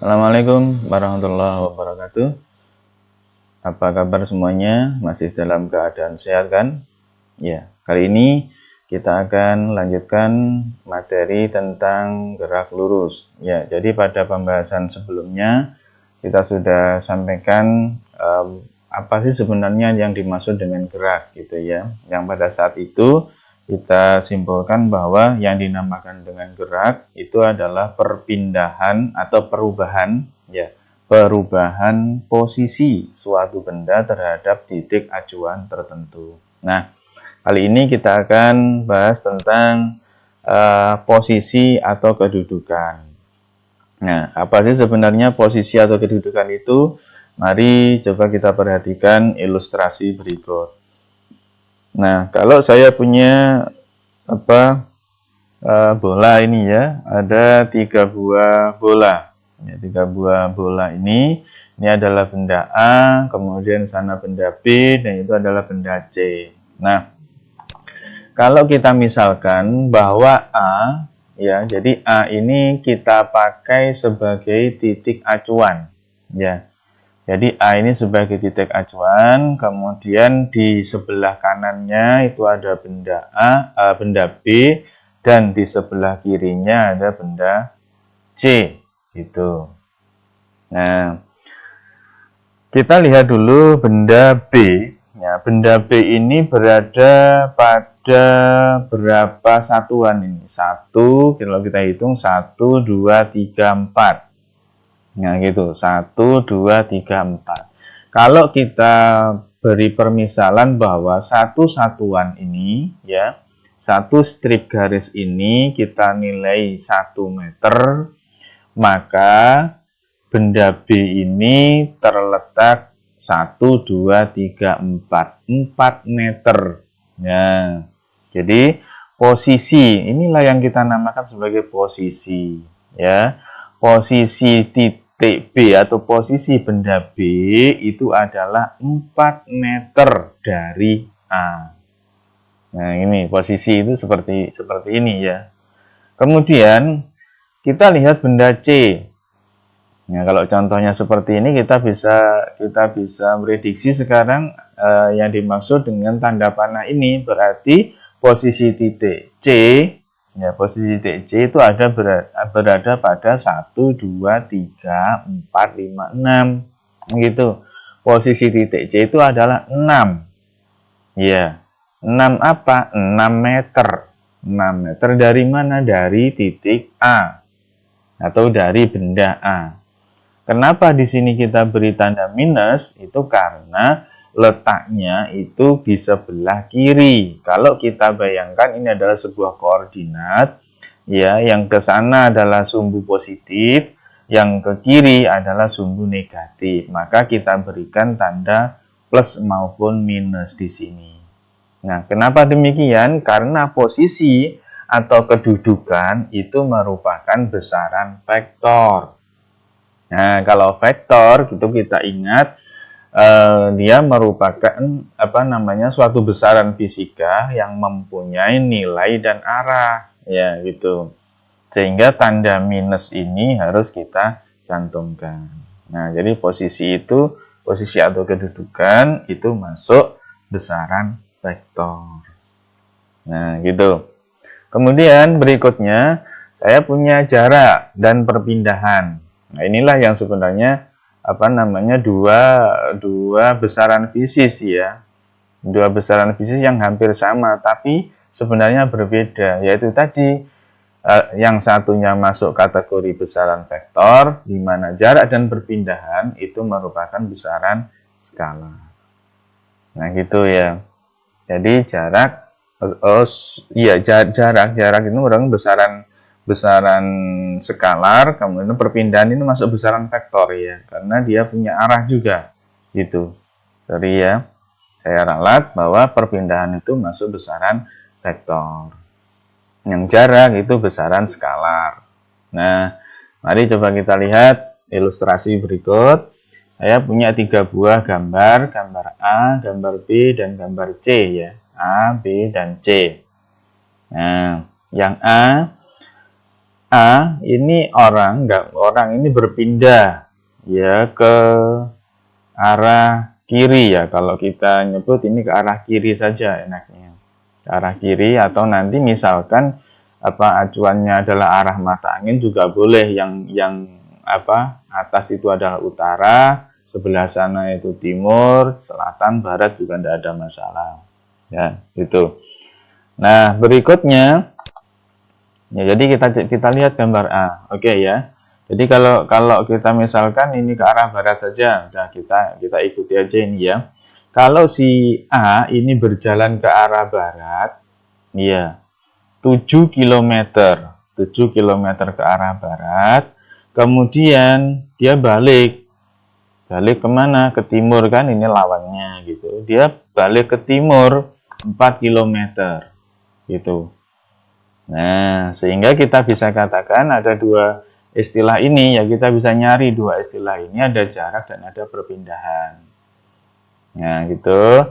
Assalamualaikum warahmatullahi wabarakatuh. Apa kabar semuanya? Masih dalam keadaan sehat kan? Ya, kali ini kita akan lanjutkan materi tentang gerak lurus. Ya, jadi pada pembahasan sebelumnya kita sudah sampaikan apa sih sebenarnya yang dimaksud dengan gerak gitu ya. Yang pada saat itu kita simpulkan bahwa yang dinamakan dengan gerak itu adalah perpindahan atau perubahan ya, perubahan posisi suatu benda terhadap titik acuan tertentu. Nah, kali ini kita akan bahas tentang posisi atau kedudukan. Nah, apa sih sebenarnya posisi atau kedudukan itu? Mari coba kita perhatikan ilustrasi berikut. Nah, kalau saya punya bola ini ya, ada 3 buah bola. Ya, 3 buah bola ini adalah benda A, kemudian sana benda B, dan itu adalah benda C. Nah, kalau kita misalkan bahwa A, ya, jadi A ini kita pakai sebagai titik acuan, ya. Jadi A ini sebagai titik acuan, kemudian di sebelah kanannya itu ada benda benda B, dan di sebelah kirinya ada benda C, gitu. Nah, kita lihat dulu benda B. Ya, benda B ini berada pada berapa satuan ini? 1, kalau kita hitung 1, 2, 3, 4. Nah gitu, 1, 2, 3, 4. Kalau kita beri permisalan bahwa satu satuan ini, ya, satu strip garis ini kita nilai 1 meter, maka benda B ini terletak 1, 2, 3, 4. 4 meter. Ya, jadi posisi, inilah yang kita namakan sebagai posisi. Ya, posisi titik B atau posisi benda B itu adalah 4 meter dari A. Nah, ini posisi itu seperti ini ya. Kemudian kita lihat benda C. Nah, kalau contohnya seperti ini kita bisa prediksi sekarang yang dimaksud dengan tanda panah ini berarti posisi titik C. Ya, posisi titik C itu berada pada 1, 2, 3, 4, 5, 6. Gitu. Posisi titik C itu adalah 6. Ya. 6 apa? 6 meter. 6 meter dari mana? Dari titik A atau dari benda A. Kenapa di sini kita beri tanda minus? Itu karena letaknya itu di sebelah kiri. Kalau kita bayangkan ini adalah sebuah koordinat, ya, yang ke sana adalah sumbu positif, yang ke kiri adalah sumbu negatif. Maka kita berikan tanda plus maupun minus di sini. Nah, kenapa demikian? Karena posisi atau kedudukan itu merupakan besaran vektor. Nah, kalau vektor itu kita ingat dia merupakan suatu besaran fisika yang mempunyai nilai dan arah, ya gitu. Sehingga tanda minus ini harus kita cantumkan. Nah, jadi posisi atau kedudukan itu masuk besaran vektor. Nah, gitu. Kemudian berikutnya saya punya jarak dan perpindahan. Nah, inilah yang sebenarnya dua besaran fisis ya. Dua besaran fisis yang hampir sama tapi sebenarnya berbeda, yaitu tadi yang satunya masuk kategori besaran vektor, di mana jarak dan perpindahan itu merupakan besaran skalar. Nah, gitu ya. Jadi jarak jarak itu merupakan besaran skalar, kemudian perpindahan ini masuk besaran vektor ya, karena dia punya arah juga gitu. Jadi ya, saya ralat bahwa perpindahan itu masuk besaran vektor. Yang jarak itu besaran skalar. Nah, mari coba kita lihat ilustrasi berikut. Saya punya 3 buah gambar A, gambar B, dan gambar C ya. A, B, dan C. Nah, yang A A ini orang ini berpindah ya ke arah kiri ya. Kalau kita nyebut ini ke arah kiri saja enaknya. Ke arah kiri, atau nanti misalkan acuannya adalah arah mata angin juga boleh, yang atas itu adalah utara, sebelah sana itu timur, selatan, barat juga tidak ada masalah. Ya, gitu. Nah, berikutnya ya, jadi kita lihat gambar A. Oke ya. Jadi kalau kita misalkan ini ke arah barat saja, udah kita ikuti aja ini ya. Kalau si A ini berjalan ke arah barat, ya 7 km. 7 km ke arah barat, kemudian dia balik kemana? Ke timur kan, ini lawannya gitu. Dia balik ke timur 4 km gitu. Nah, sehingga kita bisa katakan ada dua istilah ini ya, kita bisa nyari dua istilah ini, ada jarak dan ada perpindahan. Nah, gitu.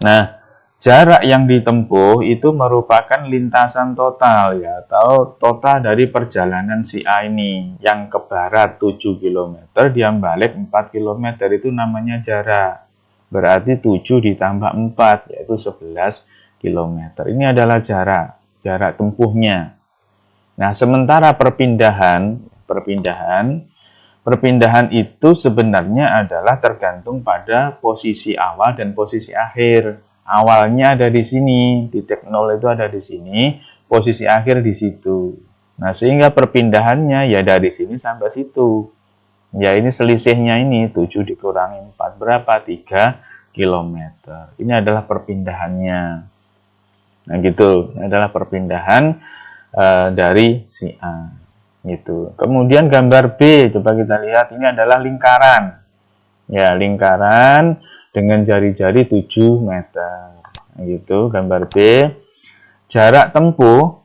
Nah, jarak yang ditempuh itu merupakan lintasan total ya, atau total dari perjalanan si A ini. Yang ke barat 7 km, dia balik 4 km, itu namanya jarak. Berarti 7 ditambah 4 yaitu 11 km. Ini adalah jarak tempuhnya. Nah, sementara perpindahan itu sebenarnya adalah tergantung pada posisi awal dan posisi akhir. Awalnya ada di sini, titik 0 itu ada di sini, posisi akhir di situ. Nah, sehingga perpindahannya ya dari sini sampai situ. Ya, ini selisihnya ini 7 dikurangi 4 berapa? 3 km. Ini adalah perpindahannya. Nah, gitu. Ini adalah perpindahan dari si A. Gitu. Kemudian gambar B, coba kita lihat. Ini adalah lingkaran. Ya, lingkaran dengan jari-jari 7 meter. Nah, gitu, gambar B. Jarak tempuh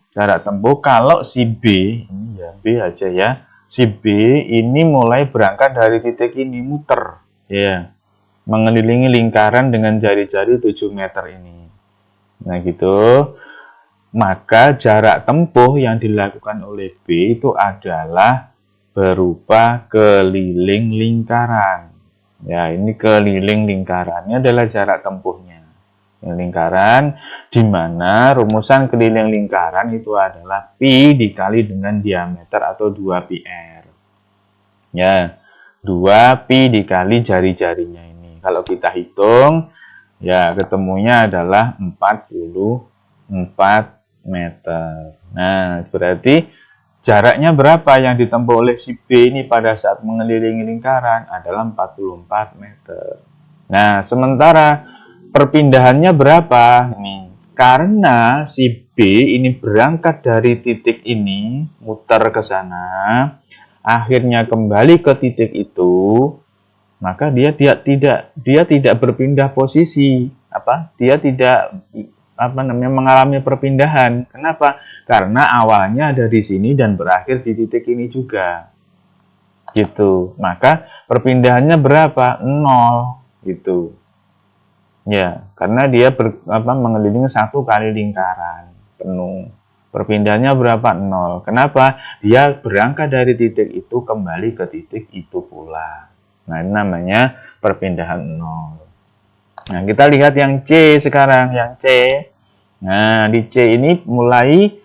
kalau si B, ini ya B aja ya. Si B ini mulai berangkat dari titik ini, muter. Ya. Mengelilingi lingkaran dengan jari-jari 7 meter ini. Nah, gitu. Maka jarak tempuh yang dilakukan oleh B itu adalah berupa keliling lingkaran. Ya, ini keliling lingkaran. Ini adalah jarak tempuhnya. Lingkaran, di mana rumusan keliling lingkaran itu adalah pi dikali dengan diameter atau 2 πr. Ya, 2 pi dikali jari-jarinya ini. Kalau kita hitung, ya, ketemunya adalah 44 meter. Nah, berarti jaraknya berapa yang ditempuh oleh si B ini pada saat mengelilingi lingkaran adalah 44 meter. Nah, sementara perpindahannya berapa? Ini karena si B ini berangkat dari titik ini, muter ke sana, akhirnya kembali ke titik itu, maka dia tidak berpindah posisi, dia tidak mengalami perpindahan. Kenapa? Karena awalnya ada di sini dan berakhir di titik ini juga, gitu. Maka perpindahannya berapa? 0, gitu. Ya, karena dia mengelilingi 1 kali lingkaran penuh. Perpindahannya berapa? 0. Kenapa? Dia berangkat dari titik itu kembali ke titik itu pula. Nah, ini namanya perpindahan 0. Nah, kita lihat yang C sekarang. Yang C. Nah, di C ini mulai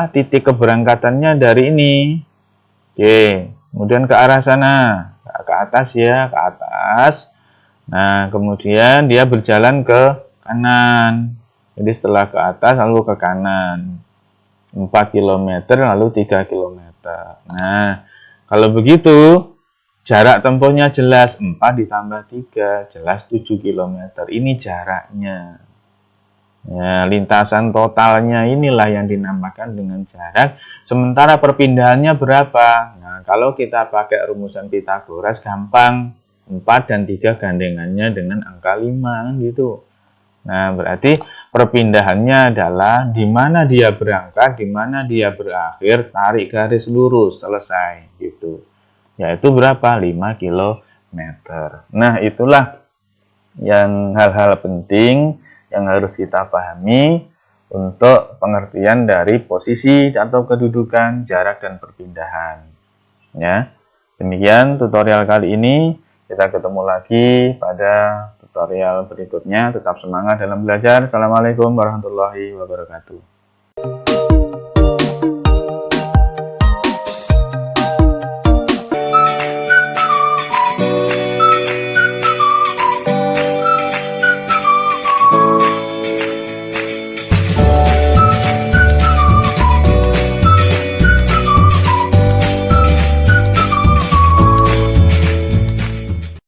titik keberangkatannya dari ini. C. Kemudian ke arah sana. Ke atas ya, ke atas. Nah, kemudian dia berjalan ke kanan. Jadi setelah ke atas lalu ke kanan. 4 km lalu 3 km. Nah, kalau begitu jarak tempuhnya jelas 4 ditambah 3, jelas 7 km. Ini jaraknya. Ya, lintasan totalnya inilah yang dinamakan dengan jarak. Sementara perpindahannya berapa? Nah, kalau kita pakai rumusan Pythagoras gampang. 4 dan 3 gandengannya dengan angka 5 gitu. Nah, berarti perpindahannya adalah di mana dia berangkat, di mana dia berakhir, tarik garis lurus, selesai gitu. Yaitu berapa? 5 km. Nah, itulah yang hal-hal penting yang harus kita pahami untuk pengertian dari posisi atau kedudukan, jarak, dan perpindahan. Ya, demikian tutorial kali ini. Kita ketemu lagi pada tutorial berikutnya. Tetap semangat dalam belajar. Assalamualaikum warahmatullahi wabarakatuh.